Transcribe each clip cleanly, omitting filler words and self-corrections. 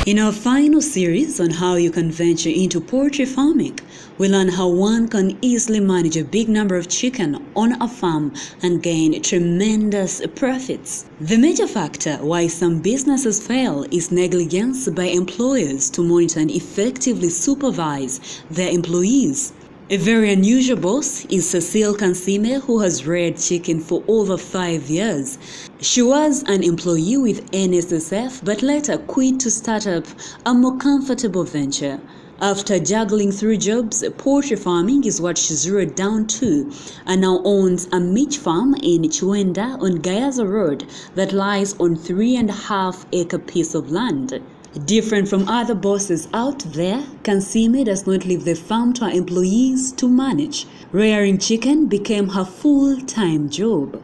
In our final series on how you can venture into poultry farming, we learn how one can easily manage a big number of chicken on a farm and gain tremendous profits. The major factor why some businesses fail is negligence by employers to monitor and effectively supervise their employees. A very unusual boss is Cecile Kansime, who has reared chicken for over 5 years. She was an employee with NSSF but later quit to start up a more comfortable venture. After juggling 3 jobs, poultry farming is what she zeroed down to and now owns a meat farm in Chwenda on Gayaza Road that lies on 3.5-acre piece of land. Different from other bosses out there, Kansime does not leave the farm to her employees to manage. Rearing chicken became her full-time job.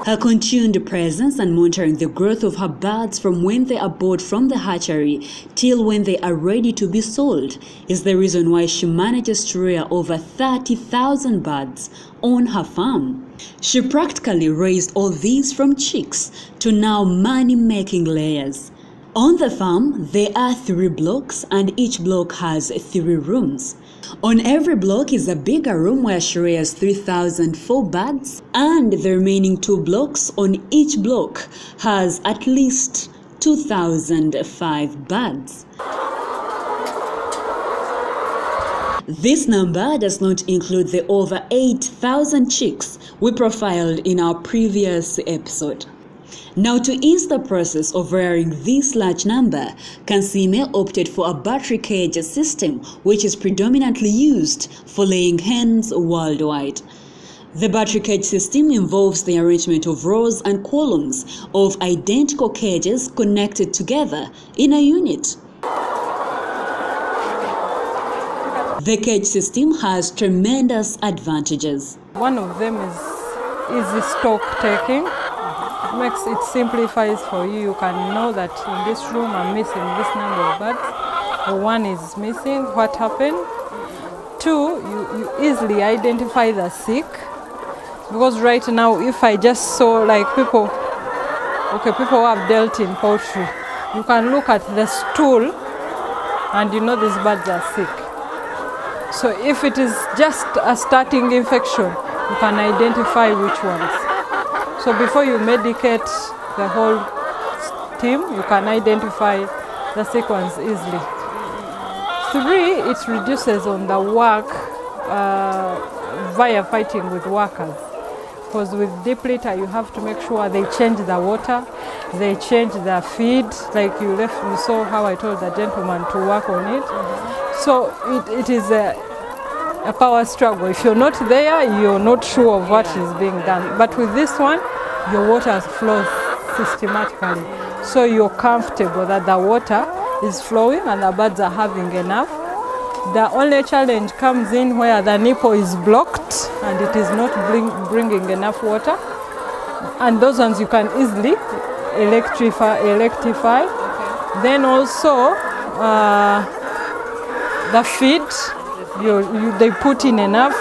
Her continued presence and monitoring the growth of her birds from when they are bought from the hatchery till when they are ready to be sold is the reason why she manages to rear over 30,000 birds on her farm. She practically raised all these from chicks to now money-making layers. On the farm, there are 3 blocks and each block has 3 rooms. On every block is a bigger room where she rears 3,004 birds, and the remaining 2 blocks on each block has at least 2,005 birds. This number does not include the over 8,000 chicks we profiled in our previous episode. Now, to ease the process of rearing this large number, Kansime opted for a battery cage system, which is predominantly used for laying hens worldwide. The battery cage system involves the arrangement of rows and columns of identical cages connected together in a unit. The cage system has tremendous advantages. One of them is easy stock taking. It simplifies for you. You can know that in this room I'm missing this number of birds, or one is missing, what happened. 2, you easily identify the sick, because right now if I just saw like people who have dealt in poultry, you can look at the stool and you know these birds are sick. So if it is just a starting infection, you can identify which ones. So before you medicate the whole team, you can identify the sick ones easily. 3, it reduces on the work via fighting with workers. Because with deep litter, you have to make sure they change the water, they change the feed, like you saw how I told the gentleman to work on it. So it is a power struggle. If you're not there, you're not sure of what is being done. But with this one, your water flows systematically. So you're comfortable that the water is flowing and the birds are having enough. The only challenge comes in where the nipple is blocked and it is not bringing enough water. And those ones you can easily electrify. Okay. Then also the feed, they put in enough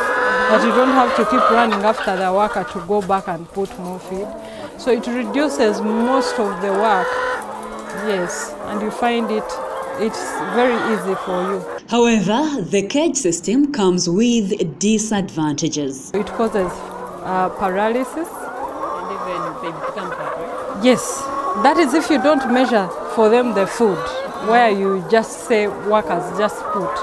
that you don't have to keep running after the worker to go back and put more feed. So it reduces most of the work, yes, and you find it's very easy for you. However, the cage system comes with disadvantages. It causes paralysis. And even they become fat, right? Yes, that is if you don't measure for them the food, where you just say workers just put.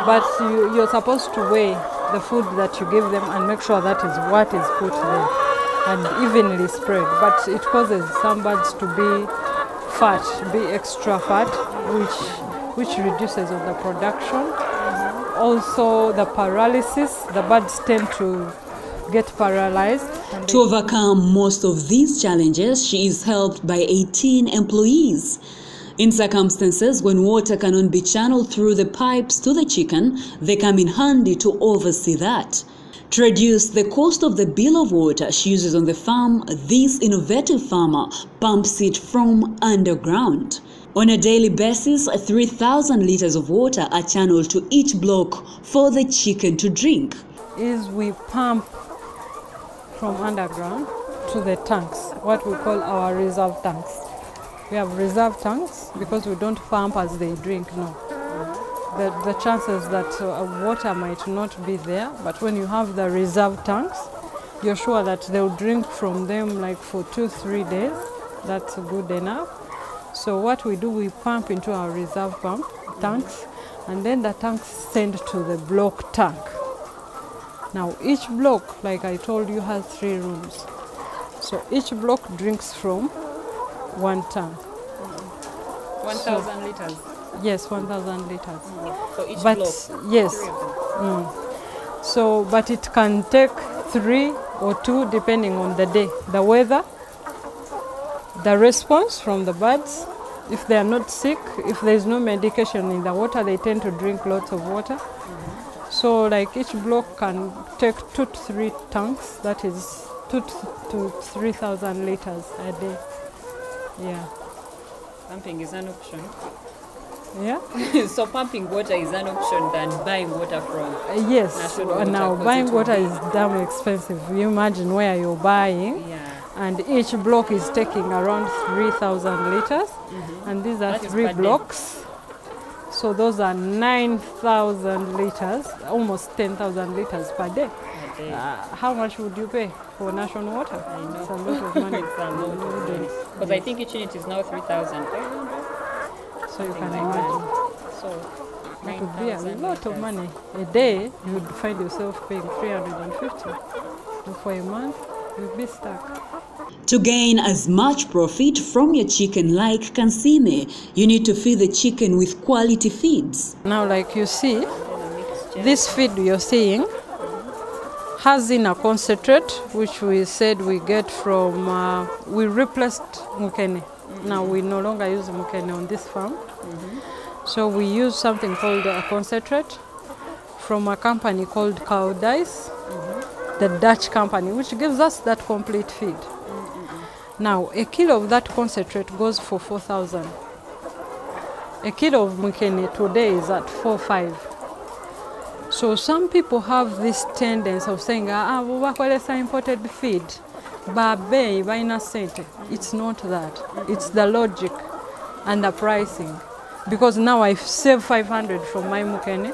But you're supposed to weigh the food that you give them and make sure that is what is put there and evenly spread. But it causes some birds to be fat, be extra fat, which reduces on the production. Also the paralysis, the birds tend to get paralyzed. To overcome most of these challenges, she is helped by 18 employees. In circumstances when water cannot be channeled through the pipes to the chicken, they come in handy to oversee that. To reduce the cost of the bill of water she uses on the farm, this innovative farmer pumps it from underground. On a daily basis, 3,000 liters of water are channeled to each block for the chicken to drink. We pump from underground to the tanks, what we call our reserve tanks. We have reserve tanks because we don't pump as they drink, no. The chances that water might not be there, but when you have the reserve tanks, you're sure that they'll drink from them like for 2-3 days. That's good enough. So what we do, we pump into our reserve tanks, and then the tanks send to the block tank. Now each block, like I told you, has 3 rooms. So each block drinks from 1 tank. 1,000 liters? Yes, 1,000 liters. So each But block? yes. So, but it can take 3 or 2 depending on the day, the weather, the response from the birds. If they are not sick, if there is no medication in the water, they tend to drink lots of water. So like each block can take 2 to 3 tanks, that is 2,000 to 3,000 liters a day. Yeah. Pumping is an option. Yeah. So pumping water is an option than buying water from. Yes. National water, Now 'cause buying it will water be- is damn expensive. You imagine where you're buying, Yeah. and each block is taking around 3,000 liters, and these are That is 3 per day. blocks. So those are 9,000 liters, almost 10,000 liters per day. A day. How much would you pay for national water? I know. It's a lot of money. It's a lot of money. Because I think each unit is now 3,500. So you can Something like imagine. So It would be a 9,000 lot of liters. money. A day, you would find yourself paying 350. And for a month, you'd be stuck. To gain as much profit from your chicken like Kansime, you need to feed the chicken with quality feeds. Now, like you see, this feed you're seeing has in a concentrate, which we said we get from, we replaced mukene. Now we no longer use mukene on this farm. So we use something called a concentrate from a company called Cow Dice, the Dutch company, which gives us that complete feed. Now, a kilo of that concentrate goes for 4,000. A kilo of mukene today is at 4,500. So some people have this tendency of saying, wakolesa imported feed, babe, baina sente. It's not that. It's the logic and the pricing. Because now I save 500 from my mukene,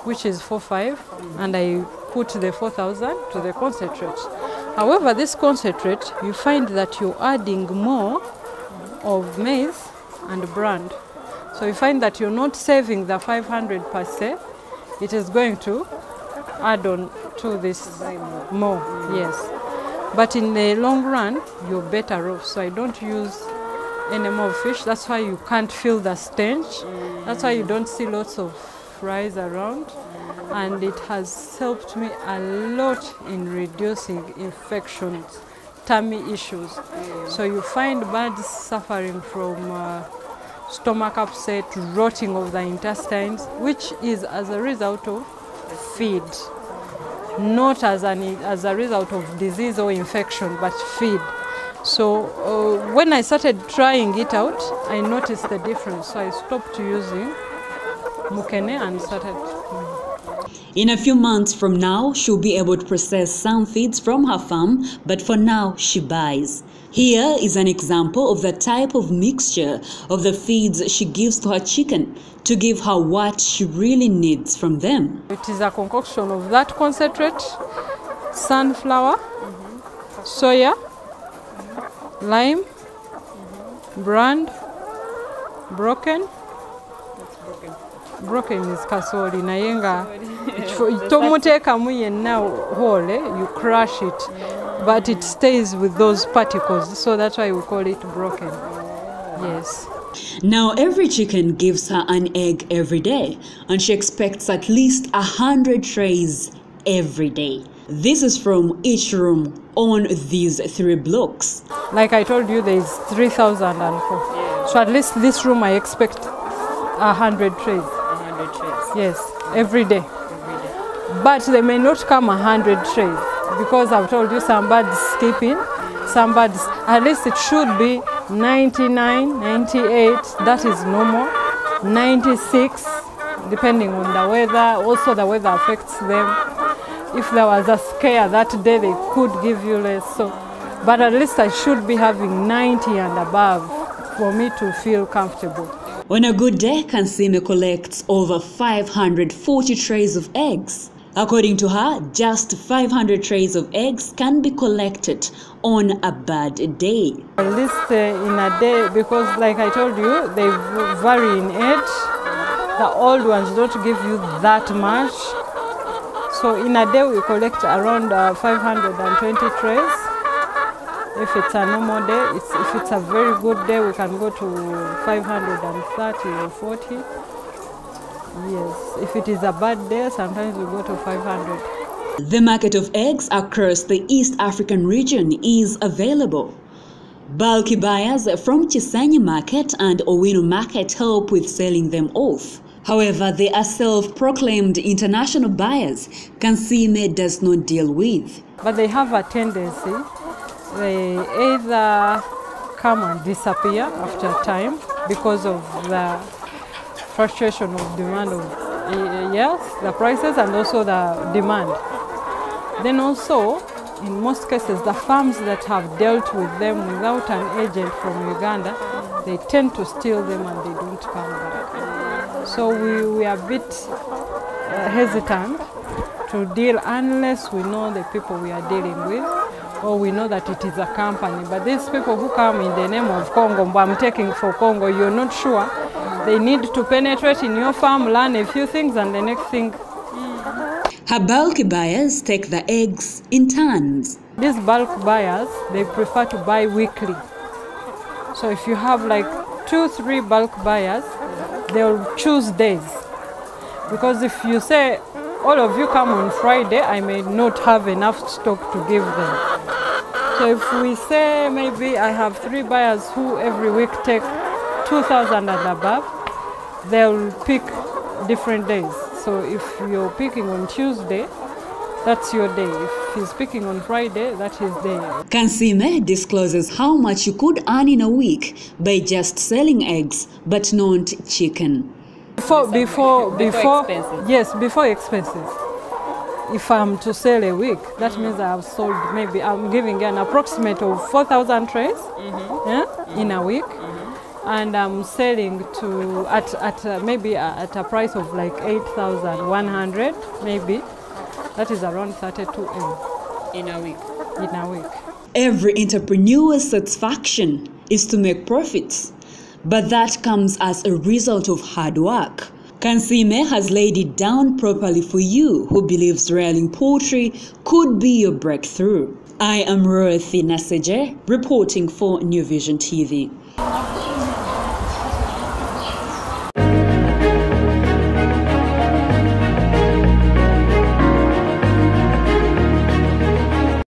which is 4,500, and I put the 4,000 to the concentrate. However, this concentrate, you find that you're adding more of maize and bran. So you find that you're not saving the 500 per se. It is going to add on to this more, yes. But in the long run, you're better off. So I don't use any more fish. That's why you can't feel the stench. That's why you don't see lots of flies around. And it has helped me a lot in reducing infections, tummy issues. So you find birds suffering from stomach upset, rotting of the intestines, which is as a result of feed, not as a result of disease or infection, but feed. So when I started trying it out, I noticed the difference. So I stopped using mukene and started. In a few months from now, she'll be able to process some feeds from her farm, but for now, she buys. Here is an example of the type of mixture of the feeds she gives to her chicken to give her what she really needs from them. It is a concoction of that concentrate, sunflower, soya, lime, bran, broken. Broken is kasoli nayenga tomutekamu yenna whole, you crush it, but it stays with those particles, so that's why we call it broken. Yes. Now every chicken gives her an egg every day, and she expects at least 100 trays every day. This is from each room on these 3 blocks. Like I told you, there is 3,004. So at least this room I expect 100 trays. 100 trays. Yes, every day. But they may not come 100 trays because I've told you some birds skip in, some birds, at least it should be 99, 98, that is normal, 96, depending on the weather. Also the weather affects them. If there was a scare that day, they could give you less. So, but at least I should be having 90 and above for me to feel comfortable. On a good day, Kansime collects over 540 trays of eggs. According to her, just 500 trays of eggs can be collected on a bad day. At least in a day, because like I told you, they vary in age. The old ones don't give you that much. So in a day we collect around 520 trays. If it's a normal day, if it's a very good day, we can go to 530 or 40. Yes, if it is a bad day, sometimes we go to 500. The market of eggs across the East African region is available. Bulky buyers from Chisanyi Market and Owino Market help with selling them off. However, they are self-proclaimed international buyers Kansime does not deal with. But they have a tendency, they either come and disappear after time because of the fluctuation of demand of the prices and also the demand. Then also, in most cases, the farms that have dealt with them without an agent from Uganda, they tend to steal them and they don't come back. So we are a bit hesitant to deal unless we know the people we are dealing with, or we know that it is a company. But these people who come in the name of Congo, I'm taking for Congo, you're not sure. They need to penetrate in your farm, learn a few things, and the next thing. Her bulky buyers take the eggs in tons. These bulk buyers, they prefer to buy weekly. So if you have like 2-3 bulk buyers, they'll choose days. Because if you say, all of you come on Friday, I may not have enough stock to give them. So if we say maybe I have 3 buyers who every week take 2,000 and above, they'll pick different days. So if you're picking on Tuesday, that's your day. If he's picking on Friday, that's his day. Kansime discloses how much you could earn in a week by just selling eggs, but not chicken. Before expenses. Yes, before expenses. If I'm to sell a week, that means I have sold, maybe I'm giving an approximate of 4,000 trays in a week. And I'm selling to maybe at a price of like 8,100, maybe. That is around 32 M in a week. In a week. Every entrepreneur's satisfaction is to make profits, but that comes as a result of hard work. Kansime has laid it down properly for you who believes rearing poultry could be your breakthrough. I am Ruthi Naseje, reporting for New Vision TV.